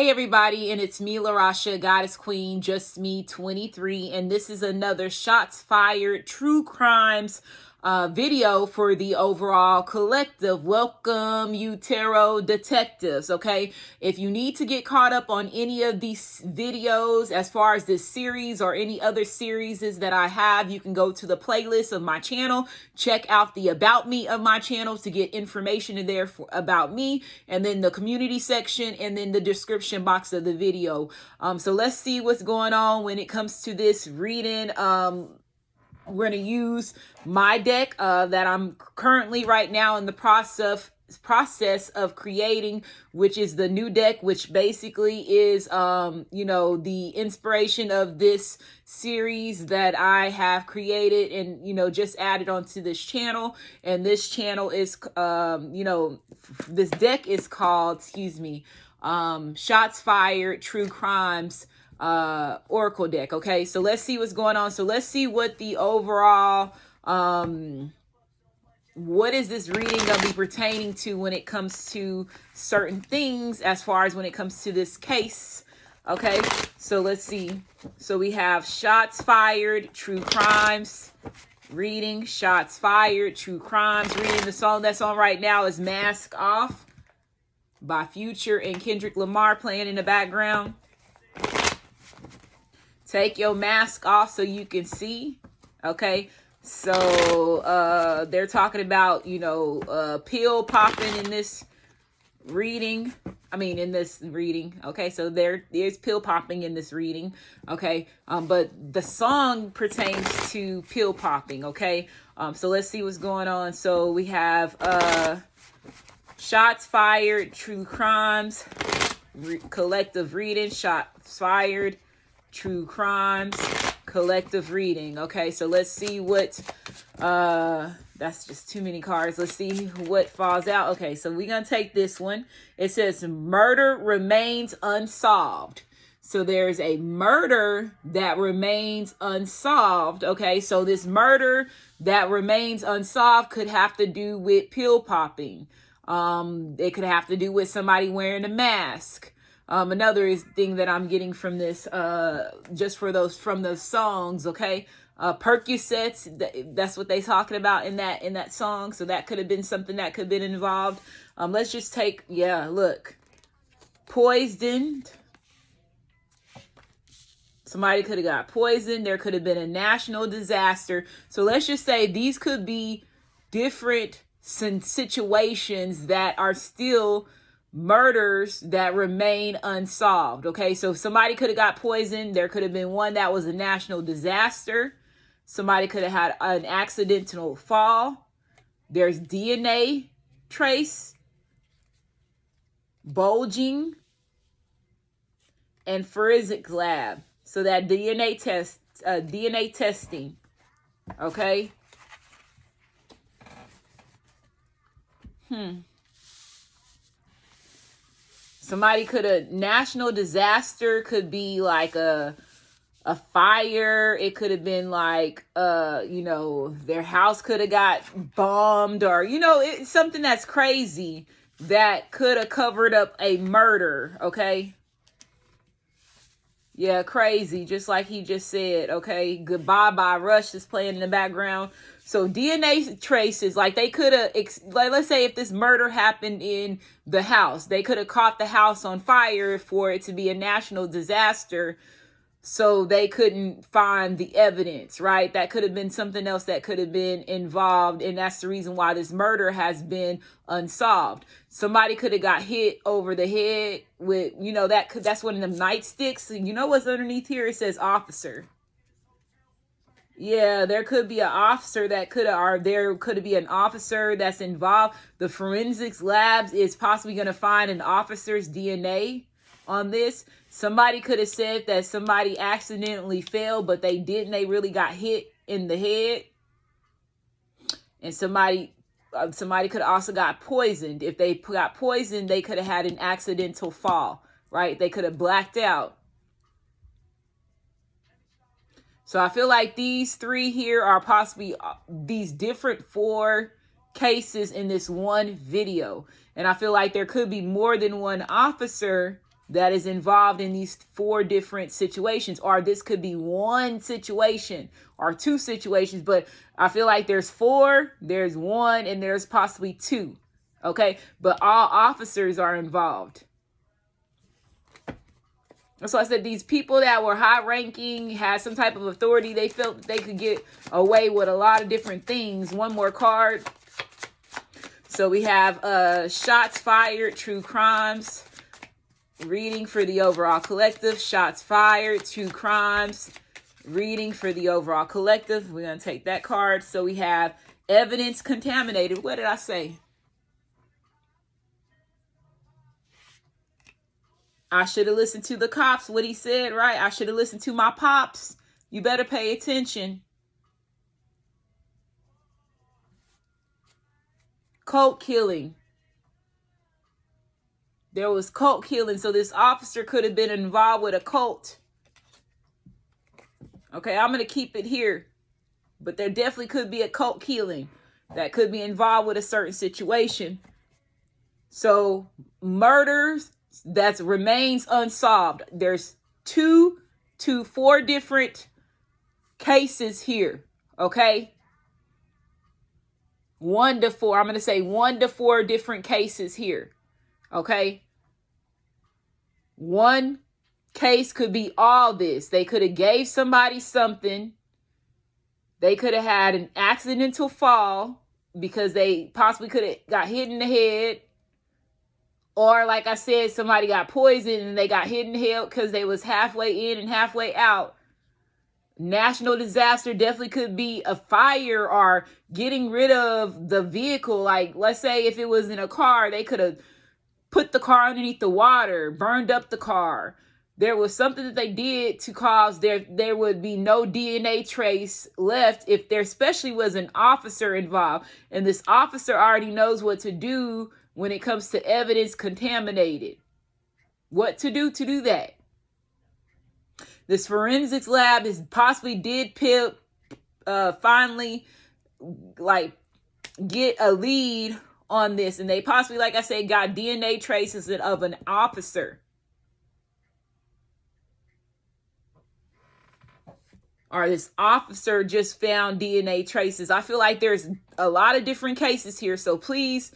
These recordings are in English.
Hey everybody, and it's me, LaRasha, Goddess Queen, Just Me 23, and this is another Shots Fired True Crimes video for the overall collective. Welcome, you tarot detectives, okay? If you need to get caught up on any of these videos as far as this series or any other series that I have, you can go to the playlist of my channel, check out the About Me of my channel to get information in there about me, and then the community section, and then the description box of the video. So let's see what's going on when it comes to this reading. We're going to use my deck that I'm currently right now in the process of creating, which is the new deck, which basically is the inspiration of this series that I have created and just added onto this channel. And this channel is this deck is called Shots Fired True Crimes Oracle deck. Okay, so let's see what's going on. So let's see what the overall what is this reading gonna be pertaining to when it comes to certain things, as far as when it comes to this case. Okay, so let's see. So we have Shots Fired True Crimes reading. Shots Fired True Crimes reading. The song that's on right now is Mask Off by Future and Kendrick Lamar playing in the background. Take your mask off so you can see. Okay, so they're talking about pill popping in this reading. Okay, so there's pill popping in this reading. Okay, but the song pertains to pill popping. Okay, so let's see what's going on. So we have Shots Fired True Crimes collective reading. Shots Fired True Crimes collective reading. Okay, so let's see what that's just too many cards. Let's see what falls out. Okay, so we're gonna take this one. It says murder remains unsolved. So there's a murder that remains unsolved. Okay, so this murder that remains unsolved could have to do with pill popping. It could have to do with somebody wearing a mask. Another thing that I'm getting from this, just from those songs, okay? Percocets, that's what they talking about in that song. So that could have been something that could have been involved. Let's just take, look, poisoned. Somebody could have got poisoned. There could have been a national disaster. So let's just say these could be different situations that are still murders that remain unsolved. Okay, so somebody could have got poisoned. There could have been one that was a national disaster. Somebody could have had an accidental fall. There's DNA trace, bulging, and forensics lab. So that DNA testing. Okay. Somebody could have, national disaster could be like a fire. It could have been like, their house could have got bombed, or, it's something that's crazy that could have covered up a murder. Okay. Yeah, crazy. Just like he just said. Okay. Goodbye by Rush is playing in the background. So DNA traces, like they could have, let's say if this murder happened in the house, they could have caught the house on fire for it to be a national disaster. So they couldn't find the evidence, right? That could have been something else that could have been involved. And that's the reason why this murder has been unsolved. Somebody could have got hit over the head with, that's one of them nightsticks. You know what's underneath here? It says officer. Yeah, there could be an officer that could have, or there could be an officer that's involved. The forensics labs is possibly going to find an officer's DNA on this. Somebody could have said that somebody accidentally fell, but they didn't. They really got hit in the head. And somebody could have also got poisoned. If they got poisoned, they could have had an accidental fall, right? They could have blacked out. So I feel like these three here are possibly these different 4 cases in this one video. And I feel like there could be more than one officer that is involved in these 4 different situations, or this could be one situation or 2 situations, but I feel like there's 4, there's 1, and there's possibly 2. Okay, but all officers are involved. So I said these people that were high ranking, had some type of authority, they felt that they could get away with a lot of different things. One more card. So we have shots fired, true crimes. Reading for the overall collective. Shots fired, true crimes. Reading for the overall collective. We're going to take that card. So we have evidence contaminated. What did I say? I should have listened to the cops, what he said, right? I should have listened to my pops. You better pay attention. Cult killing. There was cult killing. So this officer could have been involved with a cult. Okay, I'm going to keep it here. But there definitely could be a cult killing that could be involved with a certain situation. So murders that remains unsolved. There's 2 to 4 different cases here. Okay. 1 to 4. I'm going to say 1 to 4 different cases here. Okay. One case could be all this. They could have gave somebody something. They could have had an accidental fall because they possibly could have got hit in the head. Or like I said, somebody got poisoned and they got hit in the head because they was halfway in and halfway out. National disaster definitely could be a fire or getting rid of the vehicle. Like, let's say if it was in a car, they could have put the car underneath the water, burned up the car. There was something that they did to cause there would be no DNA trace left if there especially was an officer involved. And this officer already knows what to do when it comes to evidence contaminated. What to do that. This forensics lab is possibly did finally like get a lead on this. And they possibly, like I said, got DNA traces of an officer. Or this officer just found DNA traces. I feel like there's a lot of different cases here. So please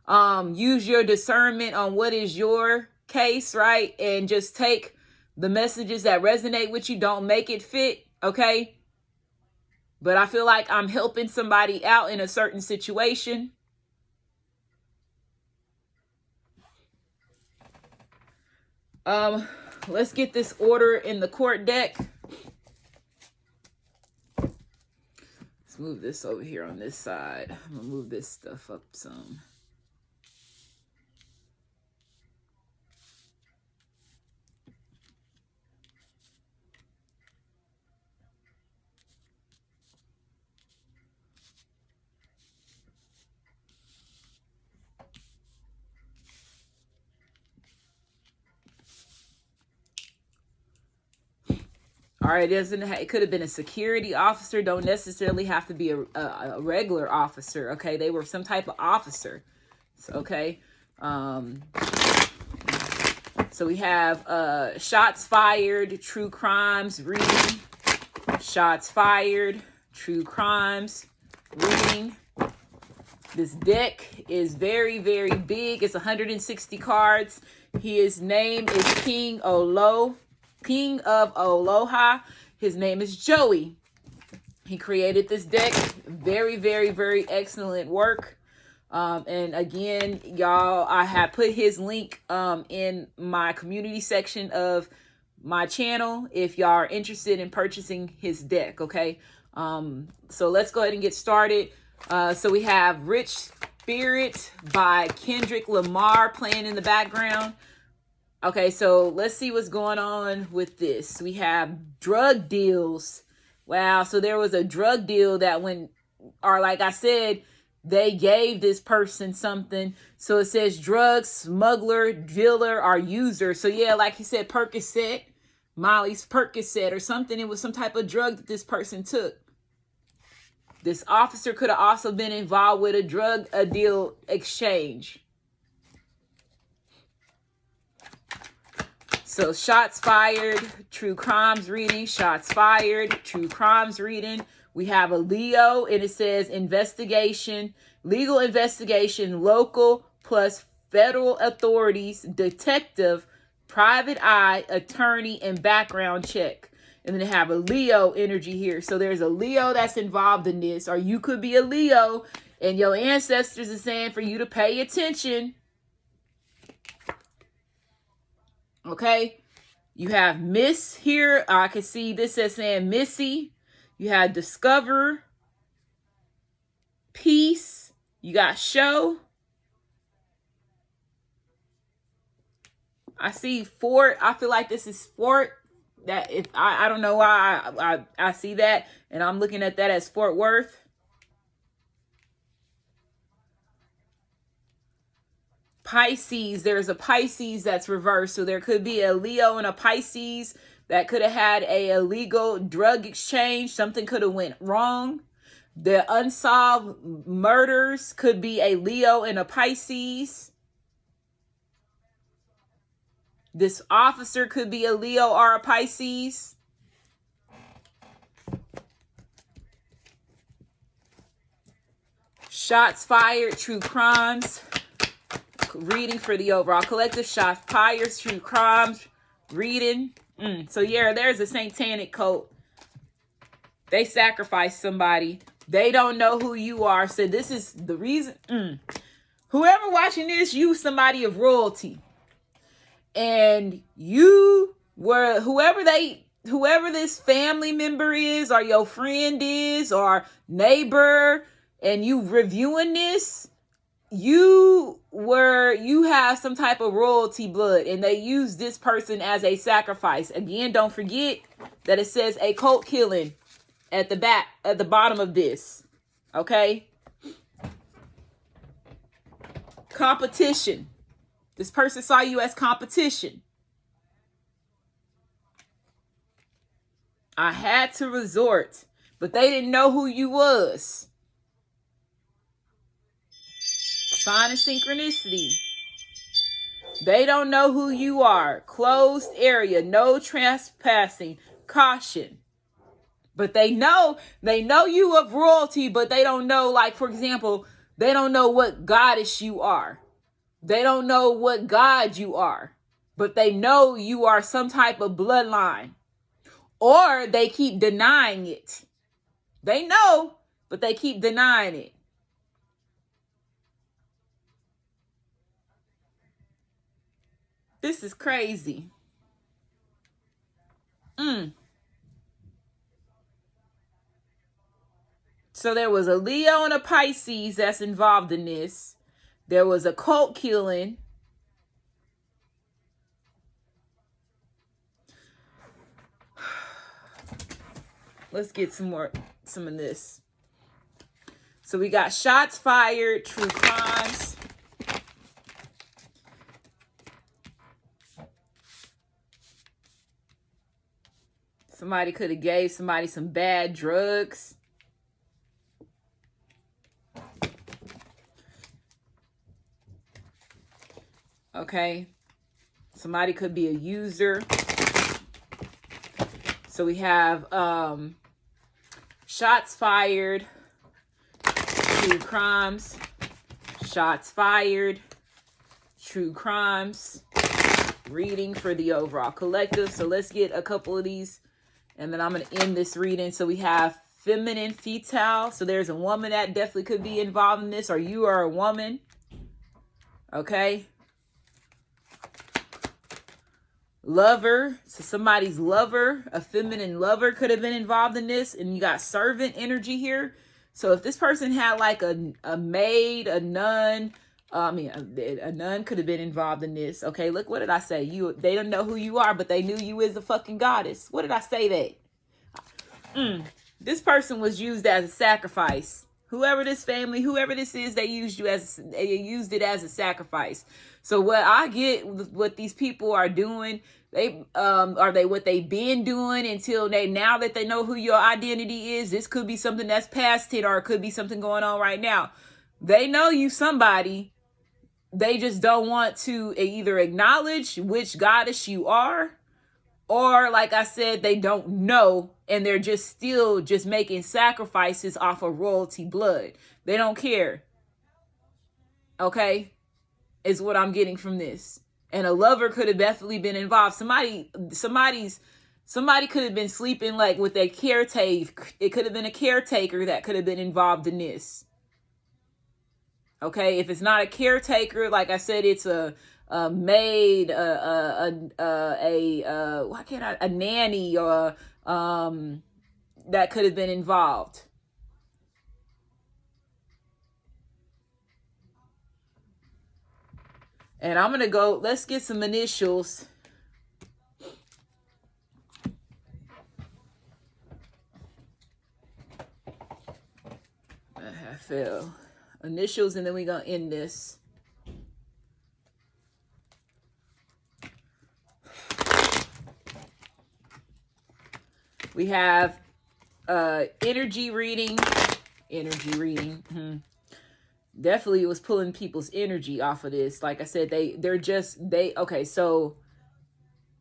use your discernment on what is your case, right? And just take the messages that resonate with you. Don't make it fit, okay? But I feel like I'm helping somebody out in a certain situation. Let's get this order in the court deck. Let's move this over here on this side. I'm gonna move this stuff up some. All right, it could have been a security officer. Don't necessarily have to be a regular officer. Okay, they were some type of officer. Okay, so we have shots fired, true crimes, reading. Shots fired, true crimes, reading. This deck is very, very big. It's 160 cards. His name is King of Aloha. His name is Joey. He created this deck. Very, very, very excellent work. And again, y'all, I have put his link in my community section of my channel if y'all are interested in purchasing his deck, okay? So let's go ahead and get started. So we have Rich Spirit by Kendrick Lamar playing in the background. Okay, so let's see what's going on with this. We have drug deals. Wow, so there was a drug deal that like I said, they gave this person something. So it says drug, smuggler, dealer, or user. So yeah, like he said, Percocet, Molly's Percocet or something. It was some type of drug that this person took. This officer could have also been involved with a deal exchange. So shots fired, true crimes reading, shots fired, true crimes reading. We have a Leo, and it says investigation, legal investigation, local plus federal authorities, detective, private eye, attorney, and background check. And then they have a Leo energy here. So there's a Leo that's involved in this, or you could be a Leo, and your ancestors are saying for you to pay attention. Okay, you have Miss here. I can see this as saying Missy. You have Discover, Peace. You got Show. I see Fort. I feel like this is Fort. That if I don't know why I see that, and I'm looking at that as Fort Worth. Pisces, there's a Pisces that's reversed. So there could be a Leo and a Pisces that could have had a illegal drug exchange. Something could have went wrong. The unsolved murders could be a Leo and a Pisces. This officer could be a Leo or a Pisces. Shots fired, true crimes. Reading for the overall collective. Shots fired, true crimes. Reading. So yeah, there's a satanic cult. They sacrifice somebody. They don't know who you are. So this is the reason. Whoever watching this, you somebody of royalty. And you were whoever this family member is, or your friend is, or neighbor, and you reviewing this, you have some type of royalty blood, and they use this person as a sacrifice. Again, don't forget that it says a cult killing at the bottom of this. Okay? Competition. This person saw you as competition. I had to resort, but they didn't know who you was. Sign of synchronicity. They don't know who you are. Closed area, no trespassing, caution. But they know you of royalty, but they don't know, like, for example, they don't know what goddess you are. They don't know what God you are, but they know you are some type of bloodline, or they keep denying it. They know, but they keep denying it. This is crazy. So there was a Leo and a Pisces that's involved in this. There was a cult killing. Let's get some of this. So we got shots fired, true crimes. Somebody could have gave somebody some bad drugs. Okay. Somebody could be a user. So we have shots fired, true crimes, shots fired, true crimes, reading for the overall collective. So let's get a couple of these, and then I'm going to end this reading. So we have feminine, fetal. So there's a woman that definitely could be involved in this, or you are a woman. Okay. Lover, so somebody's lover, a feminine lover could have been involved in this. And you got servant energy here. So if this person had like a maid, a nun, a nun could have been involved in this. Okay, look, what did I say? They don't know who you are, but they knew you as a fucking goddess. What did I say that? This person was used as a sacrifice. Whoever this family, whoever this is, they used it as a sacrifice. So what I get, what these people are doing, what they've been doing until now that they know who your identity is. This could be something that's past it, or it could be something going on right now. They know you somebody, they just don't want to either acknowledge which goddess you are, or like I said, they don't know, and they're just still just making sacrifices off of royalty blood. They don't care. Okay? Is what I'm getting from this. And a lover could have definitely been involved. Somebody could have been sleeping like with a caretaker. It could have been a caretaker that could have been involved in this. Okay, if it's not a caretaker, like I said, it's a maid, a nanny, or that could have been involved. And I'm gonna go. Let's get some initials. I fell. Initials, and then we're gonna end this. We have energy reading. Definitely was pulling people's energy off of this. Like I said, okay, so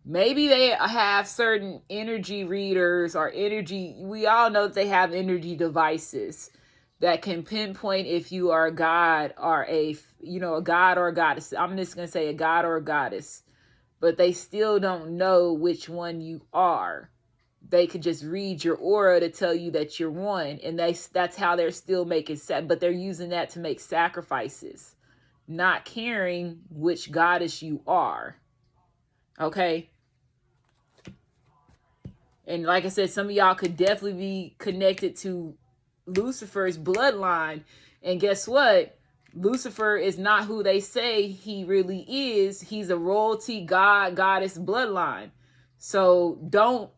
maybe they have certain energy readers or energy. We all know that they have energy devices that can pinpoint if you are a god or a god or a goddess. I'm just going to say a god or a goddess, but they still don't know which one you are. They could just read your aura to tell you that you're one, and that's how they're still making but they're using that to make sacrifices, not caring which goddess you are. Okay? And like I said, some of y'all could definitely be connected to Lucifer's bloodline. And guess what? Lucifer is not who they say he really is. He's a royalty, goddess bloodline. So don't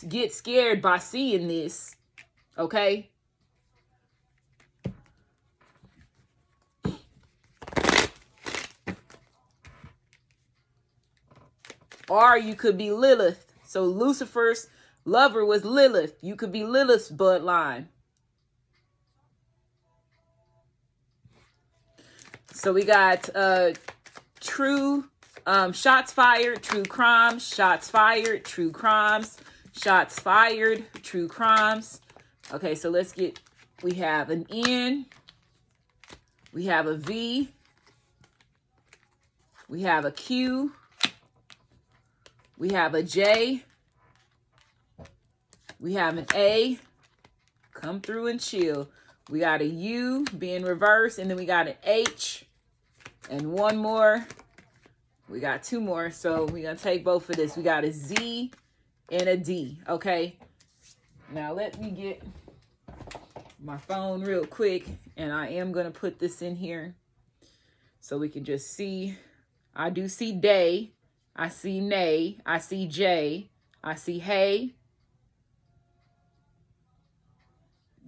get scared by seeing this. Okay? Or you could be Lilith. So Lucifer's lover was Lilith. You could be Lilith's bloodline. So we got true shots fired, true crimes, shots fired, true crimes, shots fired, true crimes. Okay, so let's get, we have an N, we have a V, we have a Q, we have a J, we have an A, come through and chill. We got a U being reversed, and then we got an H, and one more. We got two more, so we're going to take both of this. We got a Z and a D, okay? Now let me get my phone real quick, and I am going to put this in here so we can just see. I do see day. I see nay. I see J. I see hey.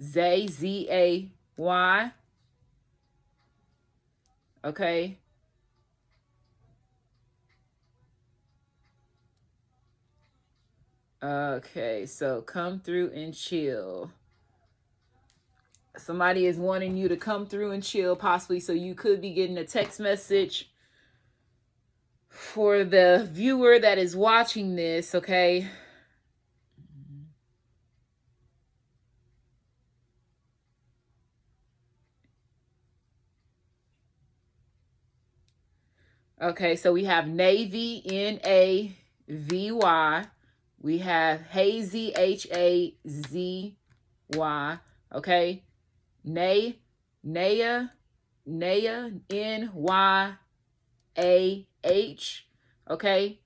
Zay, Z-A-Y. Okay. Okay, so come through and chill. Somebody is wanting you to come through and chill, possibly, so you could be getting a text message for the viewer that is watching this, okay? Okay, so we have Navy, N-A-V-Y. We have Hazy, H-A-Z-Y. Okay, Naya, N-Y-A-H. Okay,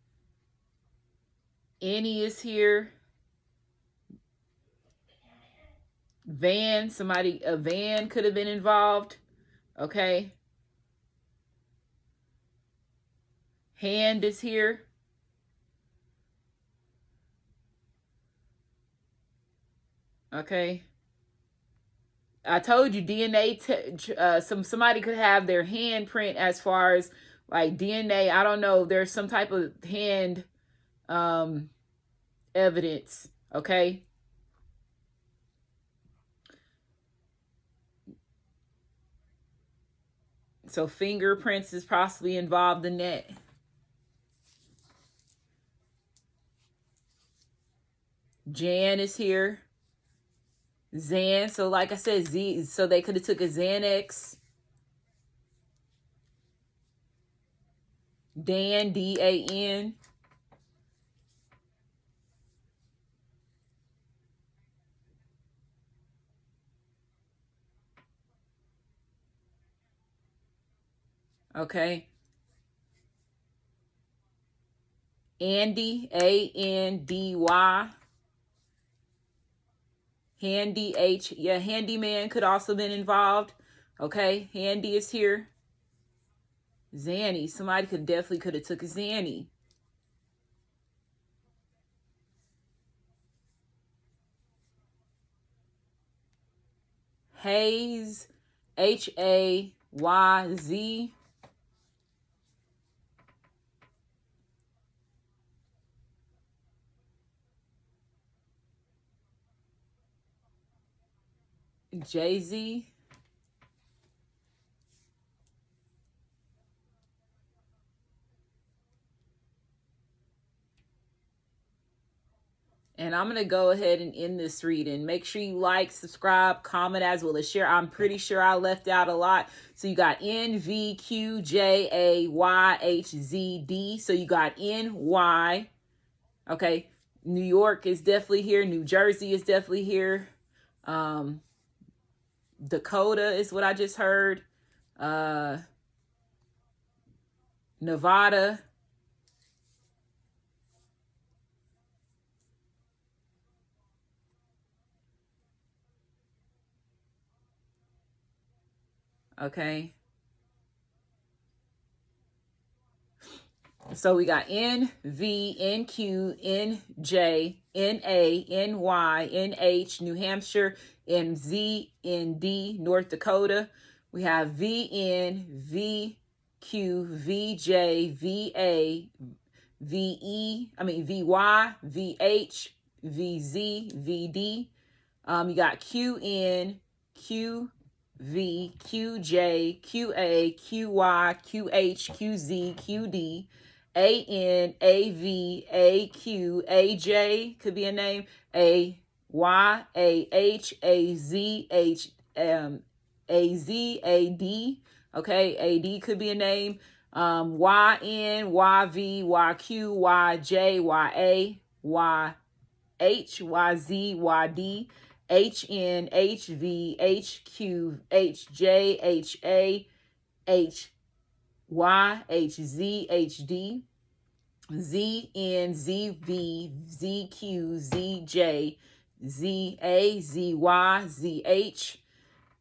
Annie is here. Van, a van could have been involved. Okay. Hand is here. Okay. I told you DNA, somebody could have their handprint as far as like DNA. I don't know. There's some type of hand evidence. Okay. So fingerprints is possibly involved in that. Jan is here. Zan. So like I said, Z. So they could have took a Xanax. Dan, D-A-N. Okay. Andy, A-N-D-Y. Handy, H. Yeah, handyman could also been involved. Okay, Handy is here. Zanny. Somebody definitely could have took a Zanny. Hayes, H-A-Y-Z. Jay-Z. And I'm going to go ahead and end this reading. Make sure you like, subscribe, comment, as well as share. I'm pretty sure I left out a lot. So you got N-V-Q-J-A-Y-H-Z-D. So you got N-Y. Okay. New York is definitely here. New Jersey is definitely here. Dakota is what I just heard. Nevada. Okay. So we got N, V, N, Q, N, J, N, A, N, Y, N, H, New Hampshire, N, Z, N, D, North Dakota. We have V, N, V, Q, V, J, V, A, V, E, V, Y, V, H, V, Z, V, D. You got Q, N, Q, V, Q, J, Q, A, Q, Y, Q, H, Q, Z, Q, D. A-N, A-V, A-Q, A-J could be a name. A-Y, A-H, A-Z, H, A-Z, A-D. Okay, A-D could be a name. Y-N, Y-V, Y-Q, Y-J, Y-A, Y-H, Y-Z, Y-D. H-N, H-V, H-Q, H-J, H-A, H Y, H, Z, H, D, Z, N, Z, V, Z, Q, Z, J, Z, A, Z, Y, Z, H,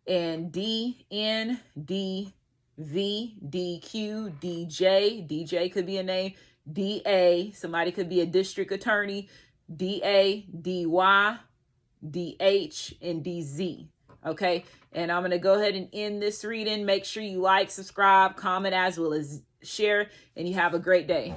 and D, N, D, V, D, Q, D, J. D, J could be a name. D, A, somebody could be a district attorney. D, A, D, Y, D, H, and D, Z. Okay, and I'm going to go ahead and end this reading. Make sure you like, subscribe, comment, as well as share, and you have a great day.